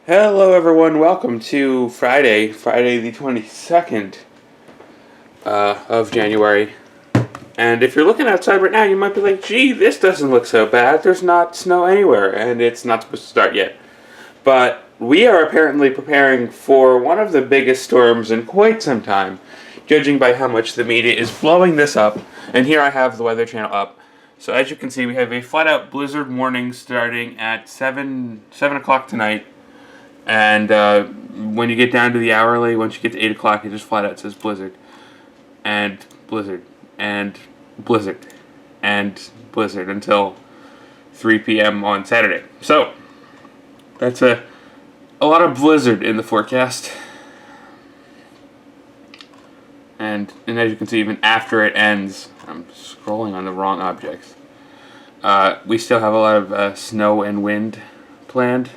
Hello everyone, welcome to Friday the 22nd of January. And if you're looking outside right now, you might be like, gee, this doesn't look so bad. There's not snow anywhere, and it's not supposed to start yet. But we are apparently preparing for one of the biggest storms in quite some time, judging by how much the media is blowing this up. And here I have the Weather Channel up. So as you can see, we have a flat-out blizzard warning starting at 7 o'clock tonight. And when you get down to the hourly, once you get to 8 o'clock, it just flat out says blizzard. And blizzard. And blizzard. And blizzard until 3 p.m. on Saturday. So, that's a lot of blizzard in the forecast. And as you can see, even after it ends, I'm scrolling on the wrong objects. We still have a lot of snow and wind planned.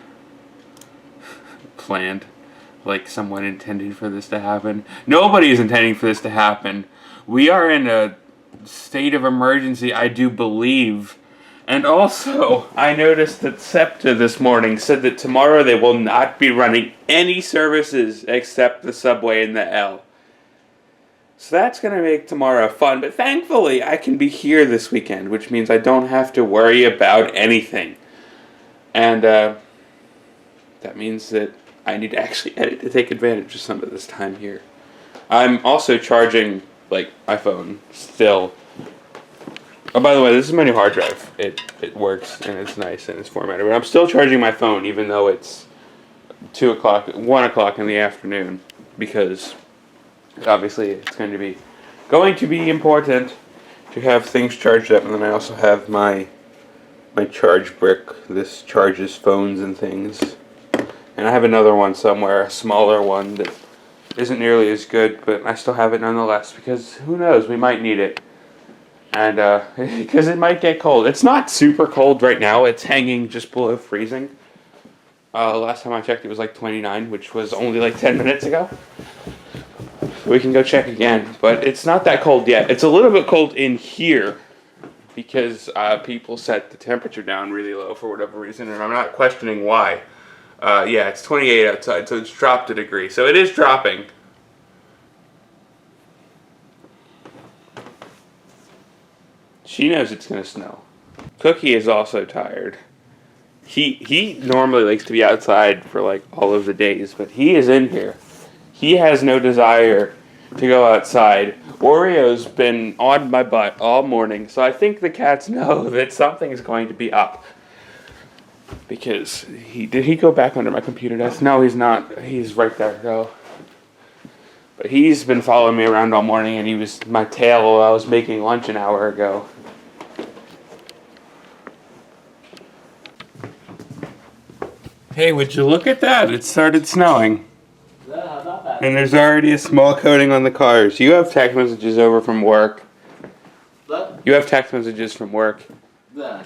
Like someone intended for this to happen. Nobody is intending for this to happen. We are in a state of emergency, I do believe. And also, I noticed that SEPTA this morning said that tomorrow they will not be running any services except the subway and the L. So that's going to make tomorrow fun. But thankfully, I can be here this weekend, which means I don't have to worry about anything. And that means that I need to actually edit to take advantage of some of this time here. I'm also charging, like, my phone still. Oh, by the way, this is my new hard drive. It works, and it's nice, and it's formatted. But I'm still charging my phone, even though it's 2 o'clock, 1 o'clock in the afternoon, because obviously it's going to be important to have things charged up. And then I also have my charge brick. This charges phones and things. And I have another one somewhere, a smaller one that isn't nearly as good, but I still have it nonetheless, because who knows, we might need it. And because it might get cold. It's not super cold right now, it's hanging just below freezing. Last time I checked it was like 29, which was only like 10 minutes ago. We can go check again, but it's not that cold yet. It's a little bit cold in here, because people set the temperature down really low for whatever reason, and I'm not questioning why. Yeah, it's 28 outside, so it's dropped a degree. So it is dropping. She knows it's going to snow. Cookie is also tired. He normally likes to be outside for like all of the days, but he is in here. He has no desire to go outside. Oreo's been on my butt all morning, so I think the cats know that something is going to be up. Because did he go back under my computer desk? No, he's not. He's right there. Go. But he's been following me around all morning, and he was my tail while I was making lunch an hour ago. Hey, would you look at that? It started snowing. Yeah, how about that? And there's already a small coating on the cars. You have text messages over from work. What? You have text messages from work. Yeah.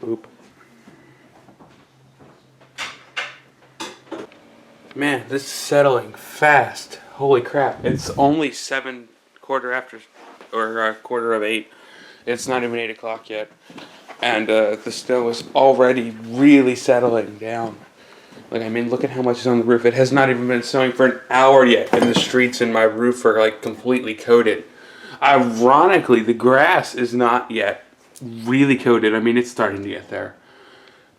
Oop. Man, this is settling fast. Holy crap. It's only quarter of 8. It's not even 8 o'clock yet. And the snow is already really settling down. Like, I mean, look at how much is on the roof. It has not even been snowing for an hour yet, and the streets in my roof are, like, completely coated. Ironically, the grass is not yet really coated. I mean, it's starting to get there.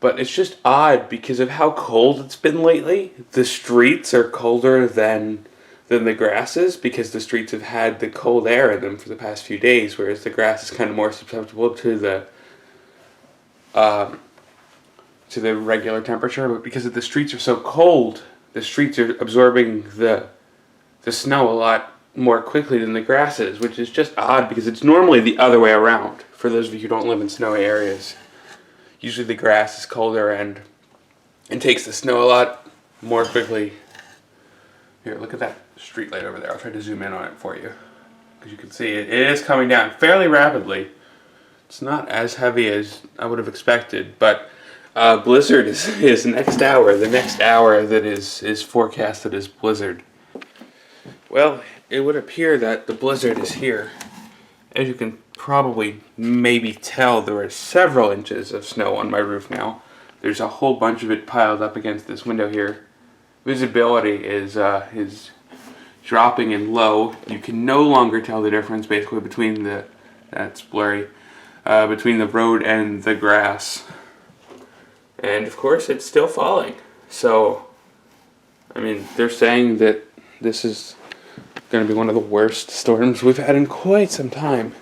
But it's just odd because of how cold it's been lately. The streets are colder than the grass is, because the streets have had the cold air in them for the past few days, whereas the grass is kind of more susceptible to the regular temperature. But because the streets are so cold, the streets are absorbing the snow a lot more quickly than the grass is, which is just odd because it's normally the other way around. For those of you who don't live in snowy areas, usually the grass is colder and takes the snow a lot more quickly. Here, look at that street light over there. I'll try to zoom in on it for you, because you can see it is coming down fairly rapidly. It's not as heavy as I would have expected, but blizzard is next hour. The next hour that is forecasted as blizzard. Well, it would appear that the blizzard is here. As you can probably maybe tell, there are several inches of snow on my roof now. There's a whole bunch of it piled up against this window here. Visibility is dropping and low. You can no longer tell the difference basically between that's blurry, between the road and the grass. And of course it's still falling. So, I mean, they're saying that this is going to be one of the worst storms we've had in quite some time.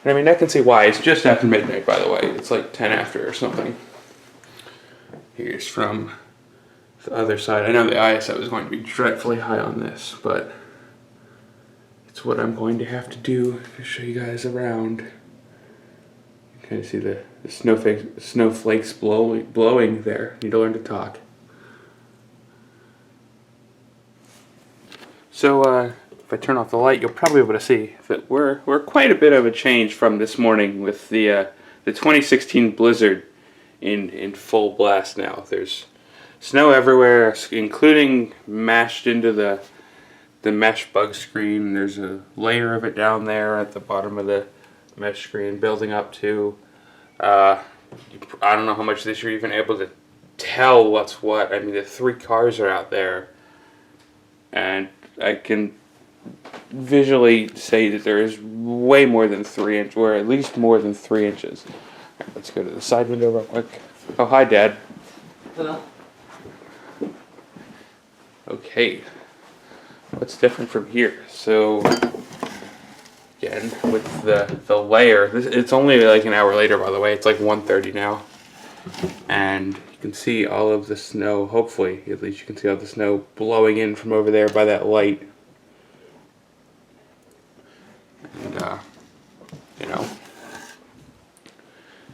And I mean, I can see why. It's just after midnight, by the way. It's like 10 after or something. Here's from the other side. I know the ISO is going to be dreadfully high on this, but it's what I'm going to have to do to show you guys around. You kind of see the snowflakes blowing there. Need to learn to talk. So, if I turn off the light, you'll probably be able to see that we're quite a bit of a change from this morning with the 2016 blizzard in full blast now. There's snow everywhere, including mashed into the mesh bug screen. There's a layer of it down there at the bottom of the mesh screen building up to. I don't know how much this you're even able to tell what's what. I mean, the 3 cars are out there, and I can visually say that there is way more than 3 inches, or at least more than 3 inches. Right, let's go to the side window real quick. Oh, hi, Dad. Hello. Okay. What's different from here? So, again, with the layer, it's only like an hour later, by the way. It's like 1:30 now. And you can see all of the snow, hopefully, at least you can see all the snow blowing in from over there by that light. And, you know,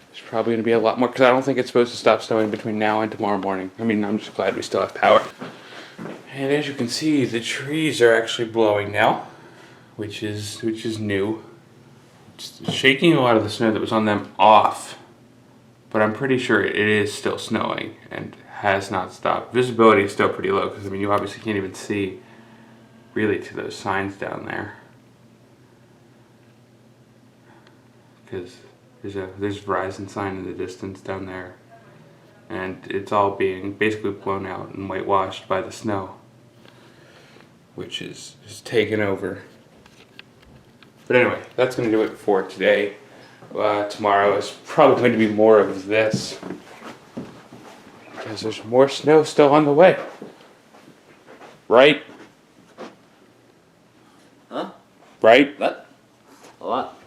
there's probably going to be a lot more, because I don't think it's supposed to stop snowing between now and tomorrow morning. I mean, I'm just glad we still have power. And as you can see, the trees are actually blowing now, which is new. It's shaking a lot of the snow that was on them off, but I'm pretty sure it is still snowing and has not stopped. Visibility is still pretty low, because I mean, you obviously can't even see really to those signs down there. Because there's a Verizon sign in the distance down there, and it's all being basically blown out and whitewashed by the snow, which is taken over. But anyway, that's going to do it for today. Tomorrow is probably going to be more of this, because there's more snow still on the way. Right? Huh? Right? What? What?